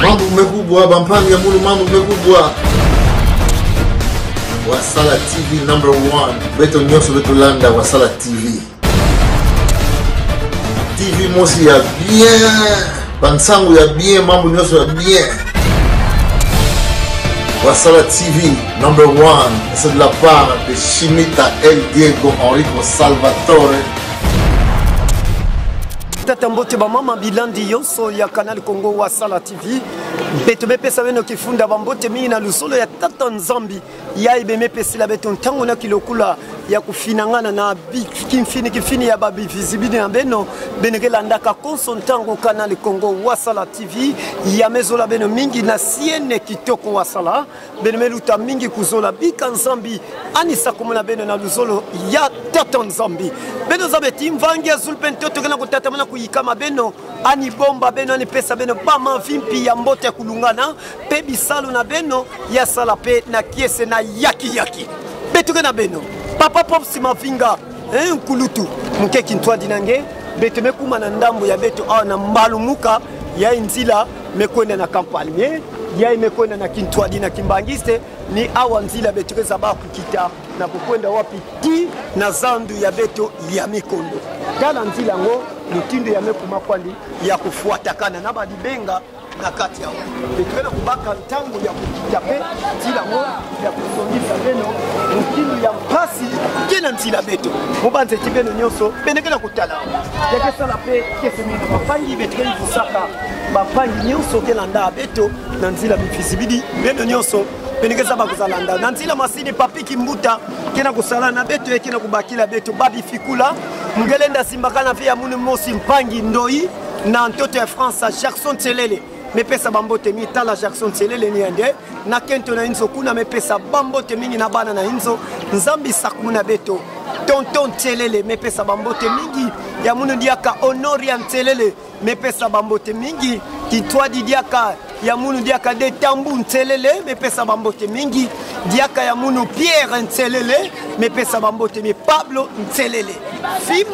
Mambo mekubwa bampangi ya mulu mambo mekubwa. Wasala TV #1. Beto nyoso beto landa Wasala TV. TV mosi ya bien. Bansangu ya bien, mambo nyoso ya bien. Wasala TV #1. C'est de la part de Chimita El Diego Enrico Salvatore. Tata mbote ba mama bilandi yoso ya Canal Congo Wasala TV. Beto bepesa beno kifunda bambote mingi na lusolo ya Tata Nzambi. Ya ibeme pesi la beto ntango na kilokula ya kufinangana na kifini ya babi visibilité na beno benekela ndaka konso ntango Canal Congo Wasala TV ya mezola beno mingi na siene kitoko Wasala beno meluta mingi kuzola bika Nzambi anisa komona beno na lusolo ya Tata Nzambi beno zabeti mvangi azul pentoto kana kutata mana kuyikama beno ani bomba beno ani pesa beno bama vimpi ya mbote ya kulungana pe bisalu na beno ya sala pe na kiese na yaki beto kana beno papa pop simafinga nkulutu muke kintwa dinange beto mekuma na ndambo ya beto awa na mbalumuka ya nzila mekwenda na kampalme ya imekwenda na kintwa dina kimbangiste ni awa nzila beto keza ba kukita na kukwenda wapi ti na zandu ya beto ya mikondo kala nzila ngo mutindo ya mekuma kwandi ya kufuata kana na badibenga na kati yao betuena kubaka ntango ya kukita pe nzila ngo ya kusongisa beno mutindo ya mpasi kena nzila beto mubanze tibeno nyoso benekena kutala yake sala pe kese mina bapangi betkeli kusaka bapangi nyoso kena nda beto na nzila bifisibidi beno nyoso benekeza bakuzalanda na nzila masini papiki mbuta kena kusala na beto yekena kubakila beto babi fikula mgelenda simbakana pia muni mosi mpangi ndoi na ntoto ya France Jackson Tselele mepesa bambote mi tala Jackson Tselele ni ande na kento na inzo kuna mepesa bambote mingi na bana na inzo Nzambi sakumuna beto tonton Tselele mepesa bambote mingi ya munu diaka Honorian Tselele mepesa bambote mingi kitwadi diaka ya munu diaka de tambu Tselele mepesa bambote mingi diaka ya munu Pierre Tselele mepesa bambote mi Pablo Tselele fi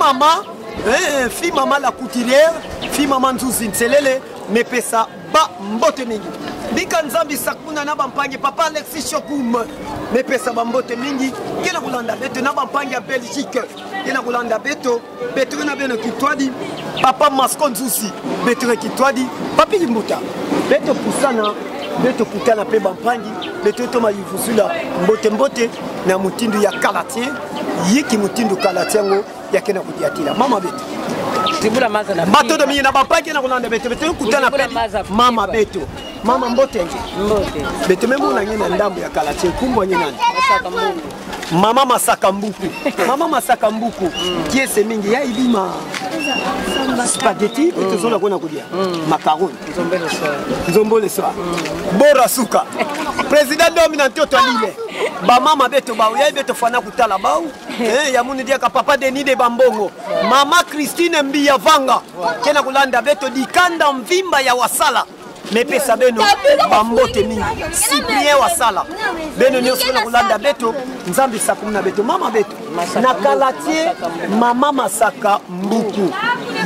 mama la couturière fi mama Nzuzi Tselele mepesa ba mbote mingi bika Nzambi sakuna na bampangi papa Alexis Chokum mepesa ba mbote mingi kena kulanda beto na bampangi ya Belgique kena kulanda beto na beno kitwadi papa Masco Nzuzi beto kitwadi papi limbuta beto pusana beto kutana pe bampangi beto to mayivusula mbote na mutindu ya Kalatier yiki mutindu Kalatier ngo yakena kudiatila mama beto Tibula maza na matodo mingi na bapaki na kulanda beto kutana pe mama beto mama mbote beto memu na ngena ndambo ya Kalatier kumbo nyenani Masaka Mbuku mama Masaka Mbuku kiese mingi ya ilima spaghetti beto zona kona kudia macaroni nzombole soa bora suka president dominant to alile ba mama beto ba ya beto fana kutala bau ya muni dia ka papa Denis de Bambongo mama Christine Mbia Vanga kena kulanda beto dikanda mvimba ya Wasala mepesa beno bambote mingi Cyprien Wasala beno nyoso na kulanda beto Nzambi sakumuna beto mama beto na Kalatier mama Masaka Mbuku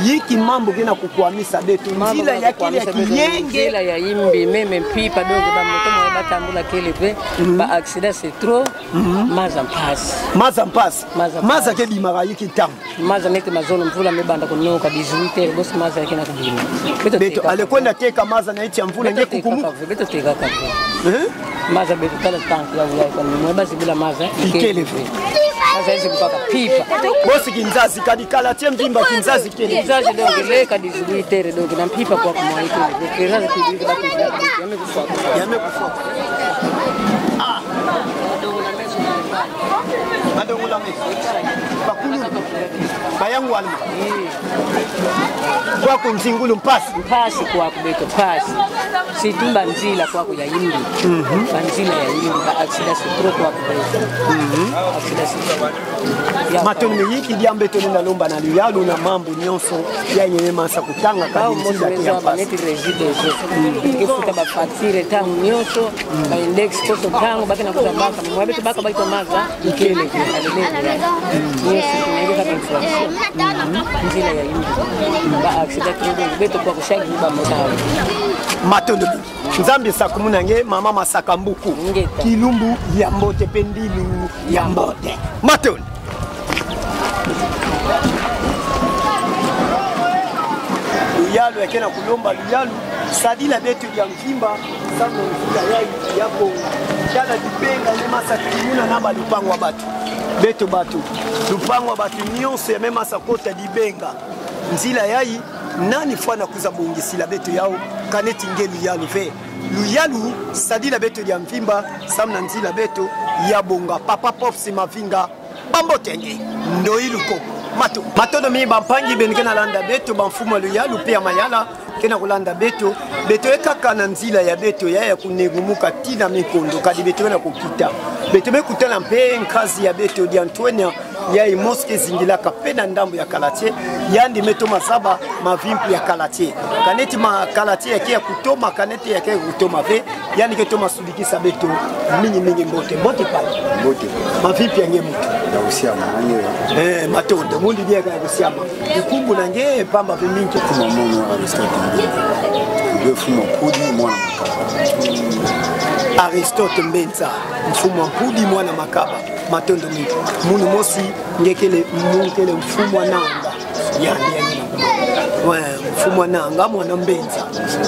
yiki mambo kena kukuamisa beto nzila ya kile ya kiyenge nzila ya imbi meme pipa dogo ba moto mo batambula kile pe ba accident c'est trop maza mpass ke bimara yiki tam maza nete mazono mvula mebanda kunoka 18 bosi maza yakena kubima beto alikwenda teka maza na iti mvula nge kukumu beto teka kapo maza beto tala tanki ya ulaya kwa mwe basi bila maza ikele maza hizi mpaka pipa bosi kinzazi kadikala tie mvimba kinzazi kile kinzazi dogo leka 18 dogo na pipa kwa kumwaiko kinzazi kidiki baki yamekufa Madongo la mesi bakulu bayangu alma kwa kunzingulu mpasi kwa kubeto pasi situmba nzila kwa ya yimbi banzila ya yimbi ba accident trop kwa kubeto matoni miyiki diambe to nda lomba na lialo na mambo nyonso ya yenye masa kutanga kabisa ya baneti residence ifuta ba facture tangu nyonso ba index koso tangu baki na kuzambaka mwabeto baka baito maza ikele alele yes 50 francs nzila ya yimbi ba accident trop beto kwa kushaki ba motari matondo nzambe sakumuna nge mama masaka mbuku kilumbu ya mbote pendilu ya mbote matondo luyalu yakena kulomba luyalu sadila betu ya mvimba sango nzila yai yabo jana dipenga ne masakimuna namba lupango batu beto batu lupango batu nyonso ya mema sakota dibenga nzila yai nani fwana kuza bongisila beto yao kaneti ngelu yalu ve luyalu sadila beto ya mvimba samna nzila beto ya bonga papa popsi mavinga bambotenge ndoiluko matondo mi bampangi benkena landa beto bamfuma luyalu pe ya mayala kena kulanda beto ekaka na nzila ya beto ya kunegumuka tina mikondo kadi beto na kokita beto bekutana mpe nkazi ya beto di Antoine ya imoske zingilaka pe na ndambo ya kalatie yandi meto mazaba mavimpu ya kalatie kaneti ma kalatie yake ya kutoma kaneti yake ya kutoma ve yani ketoma sudikisa beto mingi mbote pale mbote mavimpu ya ngemutu ya usiama nanyewe matondo mundi dia ya usiama ukumbu na nge pamba vimingi kuma mono Aristote mfuma mpudi mwana makaba Aristote Mbenza mfuma mpudi mwana makaba matondo munu mosi ngekele mungekele mfumwa nanga yani mfumwa nanga mwana Mbenza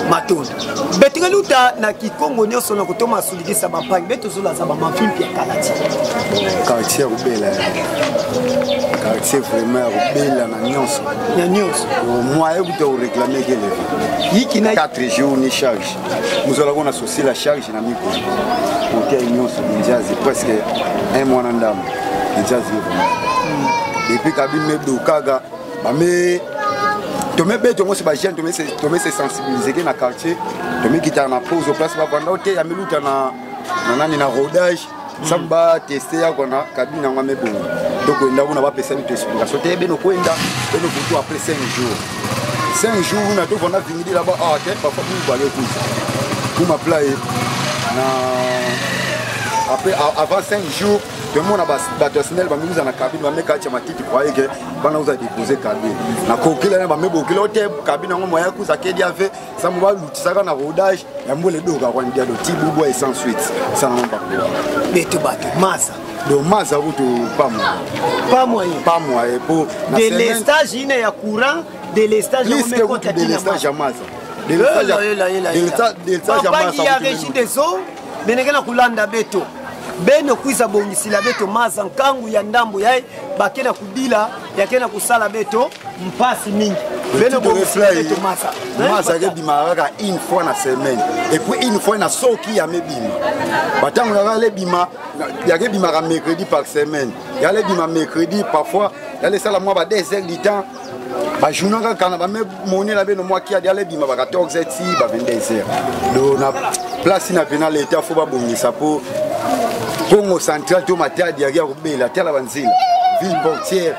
matondo betingeluta na kikongo nyoso na kutoma sulikisa bampangi beto zola za bamafimpi ya kalati quartier Rubela quartier vraiment Rubela na nyonso ya nyonso moi ebuto réclamer que le yiki na 4 jours ni charge muzola kona souci la charge na miko monter nyonso njazi presque un mois na ndamo njazi depuis kabine mebdo kaga bame tomé beto mo se ba jeune tomé se sensibiliser que na quartier tomé quitter na pause au place ba banda ote ya meluta na nani na rodage samba tester ya kona kabine ngwa mebdo donc nda kuna ba pesa bitu explication te beno kwenda beno futu après 5 jours 5 jours on a tout on a fini là-bas ah tête parfois pour aller tout pour m'appeler na après avant 5 jours tout le monde a personnel ba miuza na cabine ba meka cha matiti kwa yake bana uza déposer cabine na kokela na ba mebo kilo te cabine ngo moya kuza kedi ave samu ba lutisaka na rodage ya mbole doka kwa ndia do tibubu et sans suite ça non pas beto bato masa do masa kutu pas moi pour de l'estage ine ya courant de l'estage ya mekota de l'estage ya masa de l'estage ya masa ya régie des eaux benekena kulanda beto beno kuisa bongisila beto maza nkangu ya ndambo yae bakena kudila yakena kusala beto mpasi mingi beno bongisila beto maza ke bimaraka une fois na semaine et puis une fois na soki ya mebima batango ya le bima ya ke bimara mercredi par semaine ya le bima mercredi parfois ya le sala moi ba 2 heures du temps ba journée quand ba me monnaie la beno moi qui a le bima ba 14 heures si ba 22 heures do na place na penal l'état faut ba bongisa pour Congo central to matadi ya Rubela tela banzila ville portière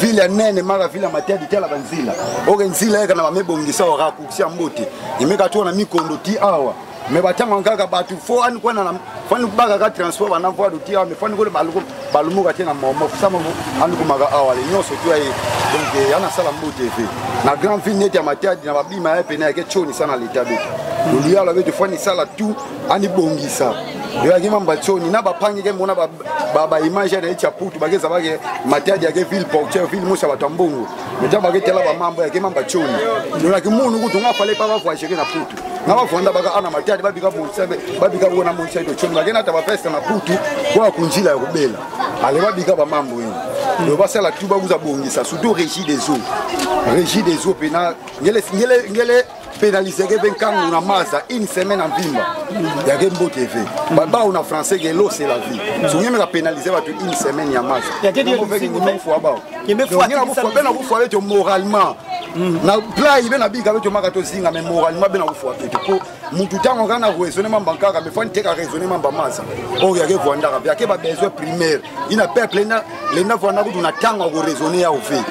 ville nene mara ville matadi tela banzila okenzila eka na bamebongisa ora kusia mbote imeka tona mikondo ti awa me batanga ngaka batu fo ani kwana na fani baga ka transport bana voa do ti awa me fani ko balumuka tena momo sama ani kumaga awa le nyoso tu ai donc yana sala mbote fe na grand ville nete ya matadi na babima ya pena yake choni sana l'état betu ulia la betu fani sala tu ani bongisa ya kima mbachoni na bapangi ke mona ba image ya chaputu bageza bage matadi yake ville portière ville musa batambongo meja bagetela ba mambo ya kima mbachoni ndola kimuntu kuthi ngafale pa bavwasheke na putu ngabavonda baka ana matadi babika bonsabe babika bona monsa ito choni bagena ta bafesta na putu kwa kunjila ya Rubela ale babika ba mambo yini ndo basala tu bakuza bongisa surtout régie des eaux pena ngele pénalisé que Benkangu na maza une semaine en vimba ya Gembo TV baba on a français que l'eau c'est la vie so nyeme ka pénaliser ba une semaine ya maza ya ke dire que ngime fo ba ngime fo bena ku fo avec moralement na play bena biga avec makato zinga mais moralement bena ku fo avec ko mutu tango kana raisonnement bankaka me fani teka raisonnement ba maza o ya ke vanda ka ya ke ba besoin primaire ina peuple na vanda ku na tango ko raisonner ya ofe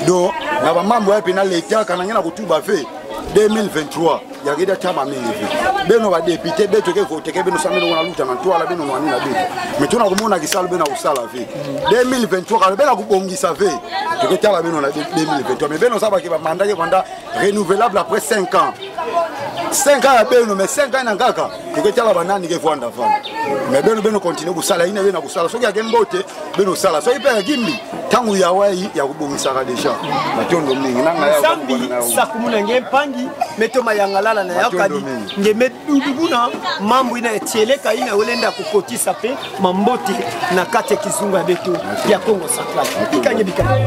donc na ba mambo ya pénal l'état kana ngena ku tuba fe 2023 yakida tama mingi beno ba député beto ke voter ke beno samelo na luta na toala beno nani na beto mais tuna komona kisalo beno usala ve 2023 ka beno kubongisa ve ke tala beno na 2023 mais beno saba ke ba mandat ke kwanda renouvelable après 5 ans 5 ans ya beno mais 5 ans na ngaka ke tala banani ke vwanda vana mais beno continue kusala ina beno kusala soki ya gembote beno sala so ipe ya gimbi tangu ya wai ya kubongisa ka deja matondo mingi nanga ya sambi sakumuna ngempangi metoma yangalala na yakadi ngeme dudubuna mambo ina etieleka ina olenda kukotisa pe mambote na kate kizunga beto ya Kongo Central ikanye bikanye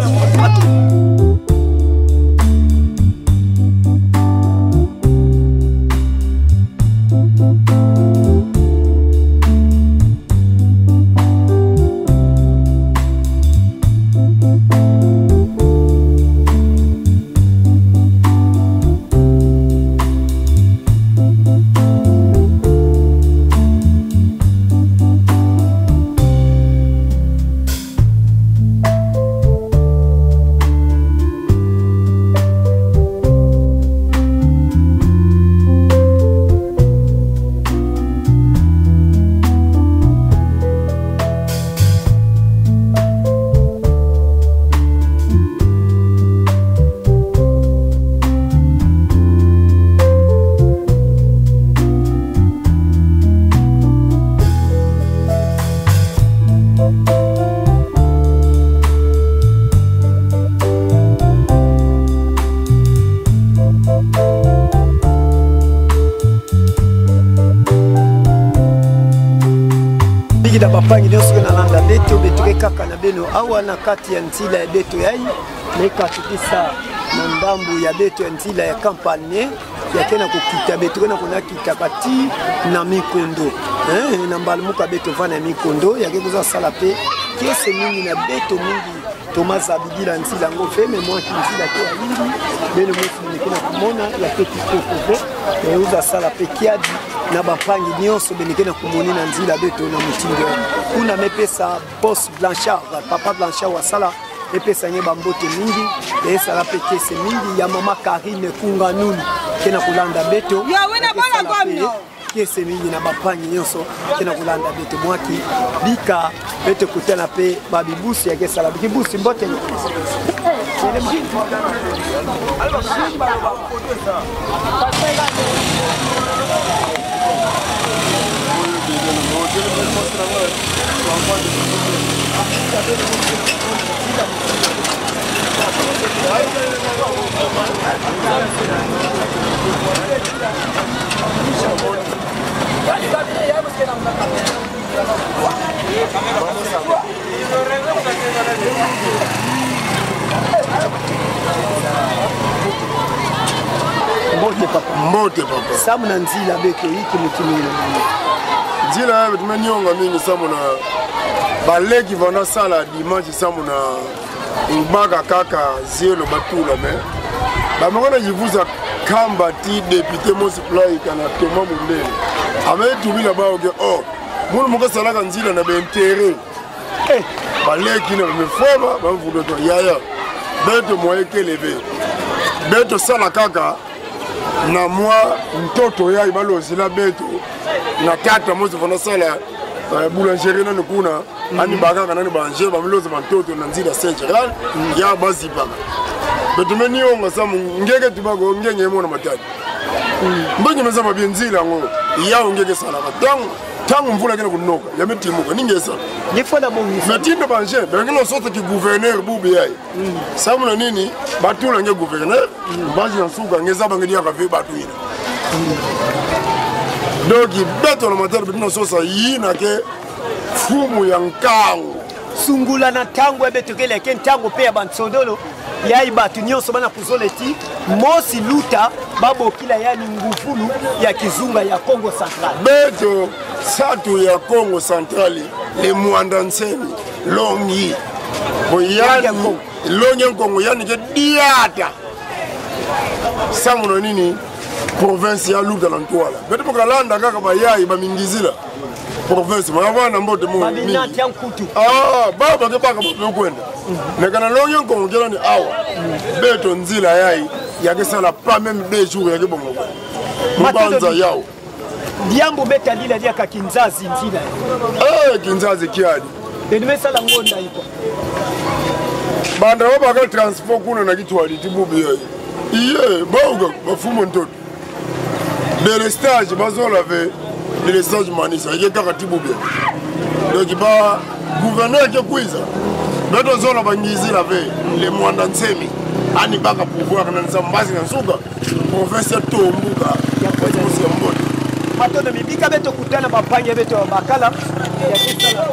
da bapangi nyoso na landa beto betuke kaka na beno awa na kati ya ntila ya beto yai meka tukisa na ndambu ya beto ya ntila ya kampanye ya kena kukita beto na kuna kita kati na mikondo na mbalmuka beto vana mikondo ya kekuza sala pe kese mingi na beto mingi Thomas Abigila ntila ngo feme moi ntila ko yingi beno musi nikena kumona ya peti koko pe uza sala pe kiadi na bapangi nyonso benikena kumoni na nzila beto na mutindo kuna mepesa boss Blanchard papa Blanchard wa sala mepesa nye bambote mingi e sala pe kese mingi ya mama Karine Kunganuni kena kulanda beto ya wena bana gomno kese mingi na bapangi nyonso kena kulanda beto mwaki bika beto kutana pe babibusi yake sala bibusi mbote Mbote papa. Samu na nzila beto hiki mtumile. Nzila ya betume nyonga mingi samu na baleki vana sala dimanche samu na ubaka kaka zielo batula me. Bamangona jivuza kamba ti député Mosiplai kana Thomas Mundele. Ame tubila ba oke oh. Munu muka salaka nzila na bentere. Baleki na mefoma bamvudo to yaya. Beto moeke leve. Beto sala kaka na mwa mtoto ya ibalozi la beto na tata mozi fana sala boulangerie na kuna ani baka kana ni banje ba mlozi mtoto na nzira senje ya basi baka beto meni onga samu ngeke tibago ngenge mona matati mbonye meza mabinzila ngo ya ngeke sala tangu mvula kena kunoka ya metimuka ningesa nifona mungi metindo banje bengelo sote ki gouverneur bubi yai samu na nini batula nge gouverneur baji na suka ngeza bangeli ya kafe batuina dogi beto na matari bitino sosa yina ke fumu ya nkango sungula na tango beto kele ke ntango pe ya bansondolo yai batu nyonso bana kuzoleti mosi luta babo kila yani ngufulu ya kizunga ya Kongo Central beto satu ya Kongo Central le muanda nseni longi boyani longi Kongo yani ke diata samu nini province ya luta na ntwala beto pokalanda kaka bayai bamingizila province mavana mbote mu babinati yankutu baba ke baka bokwenda nekana longi Kongo kelani awa beto nzila yai y a que ça là pas même 2 jours y a que bon Mbanza yao Diambo beta lila dia ka Kinzazi nzina Kinzazi kiadi Nimesa la ngonda iko banda wabaka transport kuna na kitu walitibubi iye bauga bafumo ntoto delestage bazolave delestage manisa yeka katibubi donc ba gouverneur ke kwiza beto zola bangizi lave le mwanda nsemi ani baka pouvoir na nsambazi na suka professeur Tombuka ya kwa Mbote Matono mibika beto kutana bapanye beto bakala ya kisa la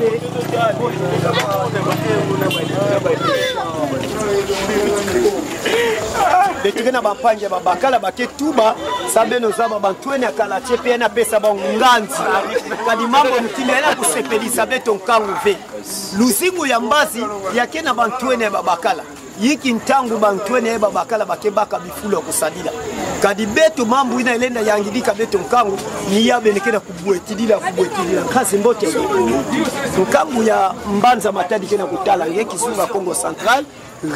betukena bapanje babakala baketuba sabeno zaba bantwene akalatie pe na pesa banganzi kadi mambo mtime na kusepelisa beto nkangu ve luzingu ya mbazi yake na bantwene babakala yiki ntangu bantwene babakala bakebaka bifulo kusadila kadi beto mambo ina elenda yangidika beto nkangu ni yabe nekena kubwetidila kasi mbote nkangu ya mbanza matadi kena kutala yeki sunga Kongo Central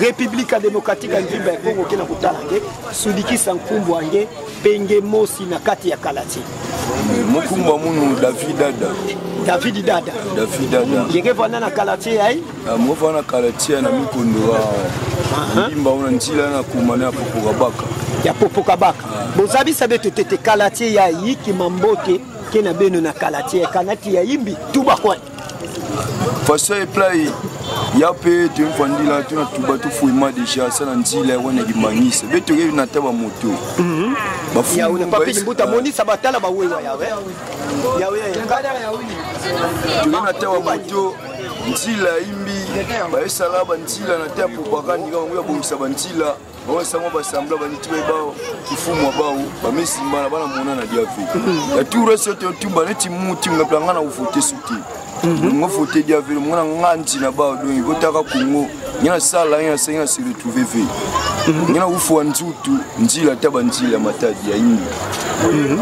République démocratique ya Nzimba ya Kongo kena kutala nge sudikisa nkumbu wange penge mosi na kati ya kalati mukumba munu David Dada yenge vana na kalati ai mova na kalati na mikondo wa Mbimba una njila na kumana ya Popokabaka ya Popokabaka bozabi sabe tete kalati ya yiki mambote kena beno na kalati ya kanati ya imbi tuba kwa faso e play ya pe tu mfandila tu na tuba tu fuima deja sana njila wana gimangisa beto ke na taba moto bafu ya una papi mbuta moni sabatala ba wewa yawe kada ya wini tu na taba moto njila imbi ba esalaba njila na taba popakandi kama ngoya bongisa banjila ba sango ba sambla ba nitibe bao kifumwa bao ba mesimba na bana mona na diafi ya tu reso tu ba neti muti ngapanga na ufote suti ngo fote dia vile mwana nganji na ba dongi botaka kungo nyana sala nyana senya se retrouver ve nyana ufu nzutu njila taba njila matadi ya imbi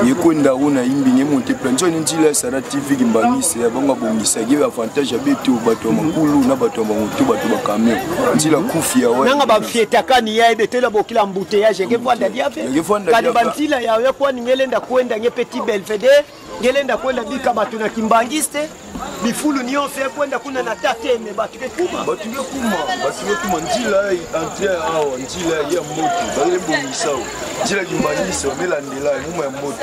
yekonda una imbi nyemonte planjo njila sara TV gimbangise ya bonga bongisa give avantage ya betu bato makulu na bato bangutu bato bakameo njila kufi ya wana nanga ba fieta kani ya betela bokila mbute ya jenge vanda dia fe kadi bantila ya we kwa ningelenda kwenda nye Petit Belvedere ngelenda kwenda bika batu na kimbangiste bifulu nyonse kwenda kuna na tateme batu ke kuma njila entre awa njila ya moto bale bongisao njila gimbangise melandela muma ya moto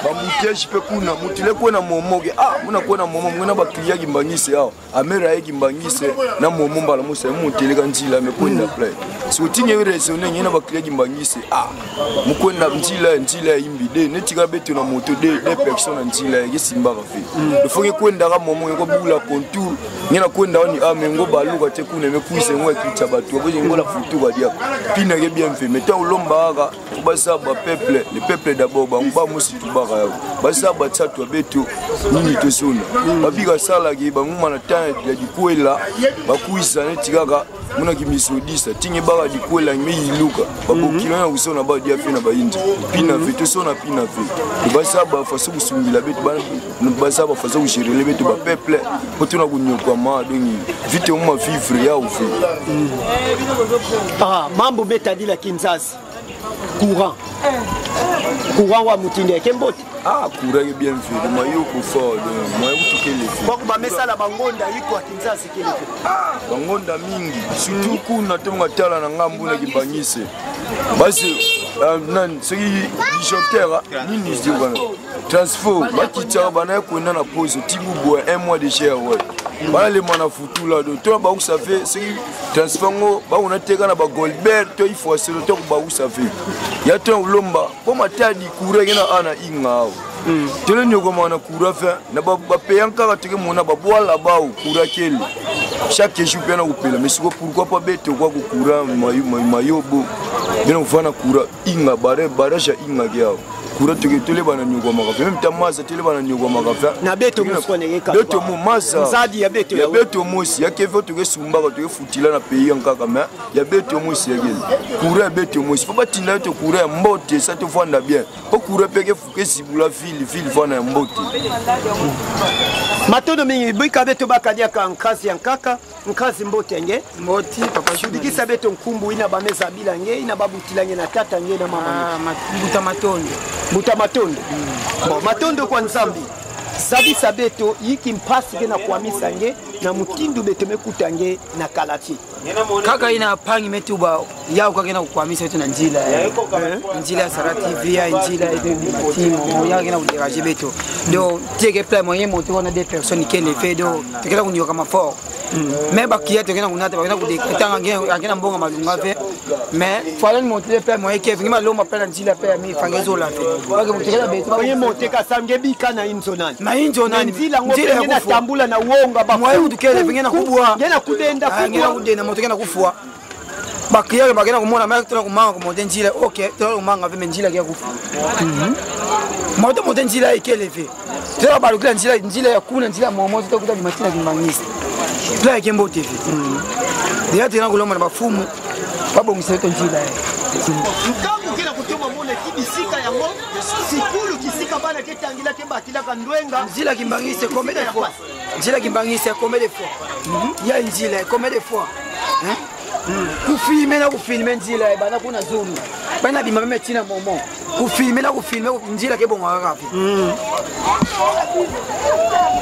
bambuteshi pe kuna mutile kwena momoge muna kwena momo mwena baklia gimbangise awa amera ye gimbangise na momo mbala musa mutile ka njila mekwenda play so tinye resone nyena baklia gimbangise mukwenda njila ya imbide netika beto na moto de personne njila ya simba kafi dofoke kwenda ka momo ko bula contour nyena kwenda wani amengo baluka te kuna mekuise ngwa kicha batu boje ngola futu ba dia pina ke bien fait meta ulomba aka basa ba peuple le peuple d'abord ba musi tubaka basa ba tsatu beto nini to sona babika sala ke ba nguma na tana ya dikwela bakuisa netikaka muna kimisodisa tinye baka dikwela ngiyiluka babokila na kusona ba dia fina ba inji pina fait to sona pina fait basa ba faso kusungila beto basa ba faso kushirele beto ba peuple potuna kunyokwa ma dongi vite uma vivre ya ufi mambo betadila Kinzazi courant wa mutinde kembote courant est bien fait mayo ko fort moyo kutukele fait bako ba mesala bangonda yiko Kinzazi kele bangonda mingi surtout kuna tonga tala na ngambu na kimbangise basi nan seki chanteur nini zikana transfert bakitsa bana kwenda na pause tibubo 1 mois de cher ouais bana le mana futula do to ba usa fait seki transfert ngo ba unateka na ba Goldberg to ifo selo to ba usa fait ya to ulomba ko matadi kura ngena ana ingao tele nyoko mana kura fa na ba peyanka ka teke mona ba boala ba kura kele chaque jour pena upela mais siko pourquoi pas bete kwa kura mayobo bena kufana kura inga bare barasha inga gyao kura toke tole bana nyoko makafe même ta masa tole bana nyoko makafe na beto musone ka beto mo masa zadi ya beto ya beto mosi ya kevo toke sumba ko toke futila na pays nkaka mais ya beto mosi ya kura ya beto mosi faut pas tinda to kura ya mbote ça te fanda bien po kura peke fuke sibula fili fana ya mbote matono mingi bika beto bakadia ka nkazi yankaka nkazi mbote nge mboti papa shudikisa beto nkumbu ina bameza bila nge ina babutila nge na tata nge na mama buta matondo bon matondo kwa nzambi sabi sabeto yiki mpasi ke na kuamisa nge na mutindu beto mekuta nge na kalati kaka ina pangi metuba yao kaka ina kuamisa beto na njila njila ya Sala TV ya njila ya Timo yao kina kudiraje beto do tieke pla moyen monter on a des personnes qui le fait do tekela kunyoka mafort mais bakia tekena kunata bakena kudekata ngenge akena mbonga malunga fe mais fallait monter pla moyen qui vingima loma pla njila pla mi fangezo la fe bake mutekela beto moyen monter ka samge bika na inzonani na inzonani njila ngope na tambula na uonga ba moyen udukele vingena kubwa ngena kudenda ngena kudenda motokena kufua bakia bakena kumona mais tena kumanga kumonter njila OK tena kumanga ve njila kia kufu moto njila ikele fe tena balukila njila ya kuna njila momo tutakuta bimatina kimangisa tula ya Kembo TV dia tena kuloma na bafumu babongisa beto njila nkambu kila kutoma mona kibisika yango sikulu kisika bana ketangila kebakila kandwenga njila kimbangise combien de fois njila kimbangise combien de fois ya njila combien de fois kufilme njila bana kuna zulu bana bima meme tina momo kufilme njila kebonga kapi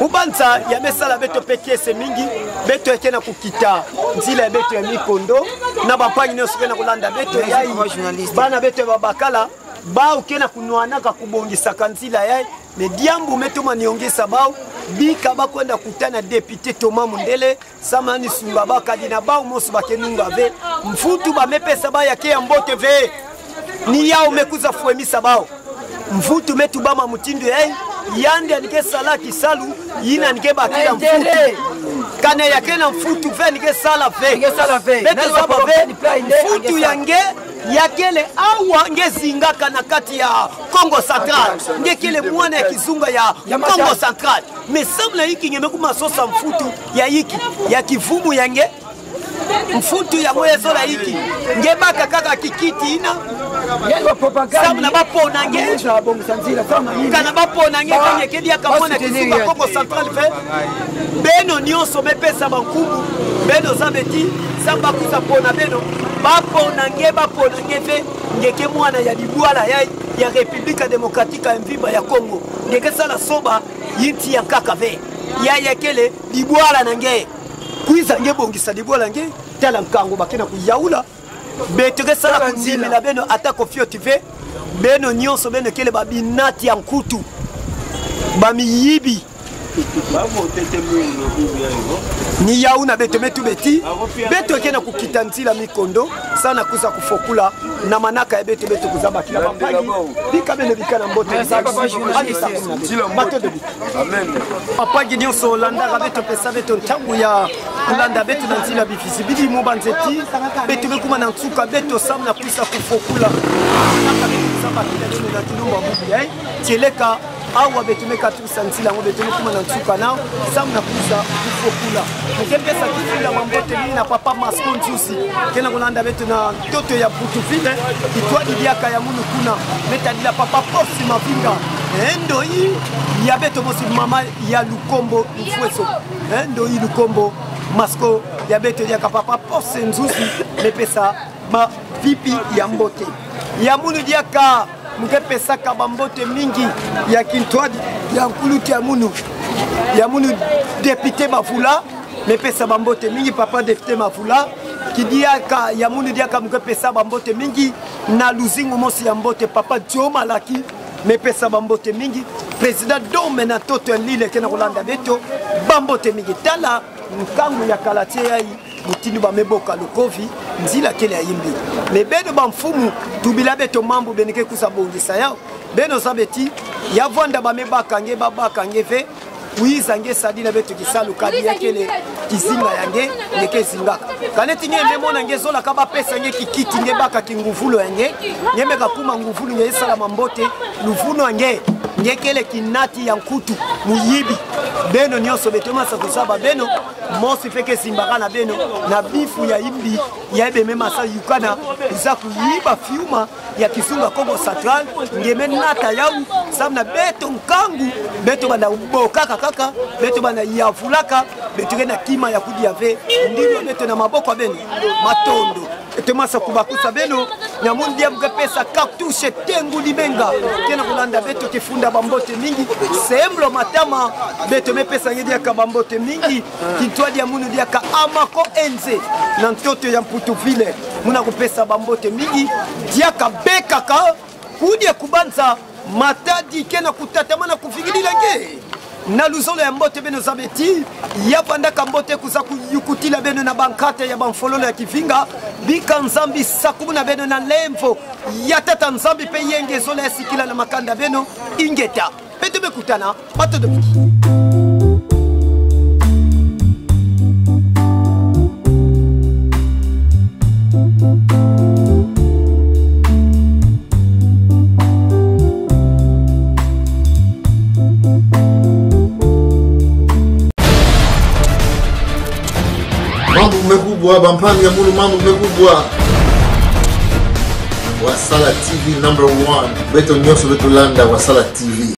ubanza ya mesala beto pekese mingi beto ekena kukita njila ya beto ya mikondo na bapangi nyonso kena kulanda beto yai bana beto ya babakala bao kena kunuanaka kubongisaka nzila yai me diambu metoma niongesa bao bika bakwenda kutana député Thomas Mundele samani sunga bakadi na bao mosu bakenunga ve mfutu bamepesa ba yake ya mbote ve ni yao mekuza fuemisa bao mfutu metu bama mutindo yai yande anike sala kisalu yina anike bakila mfutu kane yake na mfutu ve nike sala ve beto zaba ve mfutu yange yakele awa ngezingaka na kati ya Congo Central ngekele mwana ya kizunga ya Congo Central mais semble hiki ngemekuma sosa mfutu ya hiki ya kivumu yange mfutu ya moya sola hiki ngebaka kaka kikiti ina yelwa propaganda sabna bapona nge kana bapona nge kanye kedia kamona kizunga Congo Central fe beno nyonso mepesa bankubu beno zabeti samba kuza pona beno bapona nge fe ngeke mwana ya libwala ya République démocratique ya mvimba ya Congo ngeke sala soba yinti ya kakave ya yakele libwala na nge kuiza nge bongisa libwala nge tala mkango bakena kuyaula beteke sala kunzimela beno atako fio TV beno nyonso beno kele babinati ya nkutu bamiyibi ni yauna beto metu beti beto kena kukita ntila mikondo sana kusa kufokula na manaka ya beto kuzaba kila mapagi bika bene bikana mbote amen mapagi nyonso olanda beto pesa beto ntangu ya kulanda beto na ntila bifisi bidi mobanzeti beto bekuma na ntuka beto samna kusa kufokula kuzaba kila bene na tulumba mubi tieleka awa betumeka tusa ntila ngo betumekuma na ntuka nao samna kusa kufokula mukepesa kifila mambote mimi na papa Maskon Juicy kena kulanda betu na toto ya Butuvile itwadi diaka ya munu kuna metadila papa Posi Mavinga endo hii ya beto mosi mama ya Lukombo Mfweso endo hii Lukombo Masko ya beto ya papa Posi Nzusi mepesa ba pipi ya mbote ya munu diaka mukepesa kabambote mingi ya kintwadi ya nkuluti ya munu député Mafula mepesa bambote mingi papa député Mafula kidiaka ya munu diaka mukepesa bambote mingi na luzingo mosi ya mbote papa Joe Malaki mepesa bambote mingi président Dome na toto lile kena kolanda beto bambote mingi tala nkangu ya kalatie yai mutinu bameboka lukovi nzila kele yimbi me beno bamfumu tubila beto mambo beneke kusa bongisa yao beno sabeti ya vanda bamebaka nge babaka nge fe uizange sadina beto kisalu kadi yakele kizinga yange ngeke zingaka kaneti nge memona nge zola kaba pesa nge kikiti nge baka kinguvulo yange nyeme kapuma nguvulu nge sala mambote luvuno yange ngekele kinati ya nkutu muyibi beno nyonso betoma sa kusaba beno mosi peke simbaka na beno na bifu ya imbi ya ebe mema sa yukana za kuyiba fiuma ya kisunga Kongo Central ngeme nata yau samna beto nkangu beto bana ubokaka kaka beto bana yavulaka beto na kima ya kudiave ndilo beto na maboko beno matondo etemasa kubakusa beno nyamundi ya mgepesa kaktushe tengu libenga kena kulanda beto kifunda bambote mingi semblo matama beto mepesa ngedi ya kabambote mingi kitwadi ya munu dia ka amako enze na ntoto ya Mputuvile muna kupesa bambote mingi dia ka beka ka kudia kubanza matadi kena kutatamana kufigidila nge na luzolo ya mbote beno zabeti ya banda kambote kuza kuyukutila beno na bankate ya banfololo ya kivinga bika nzambi sakubu na beno na lemfo ya tata nzambi pe yenge zola ya sikila na makanda beno ingeta pete bekutana bato de miki Mambo mmekubwa bampanga mulu mambo mmekubwa Wasala TV #1 beto nyonso beto landa Wasala TV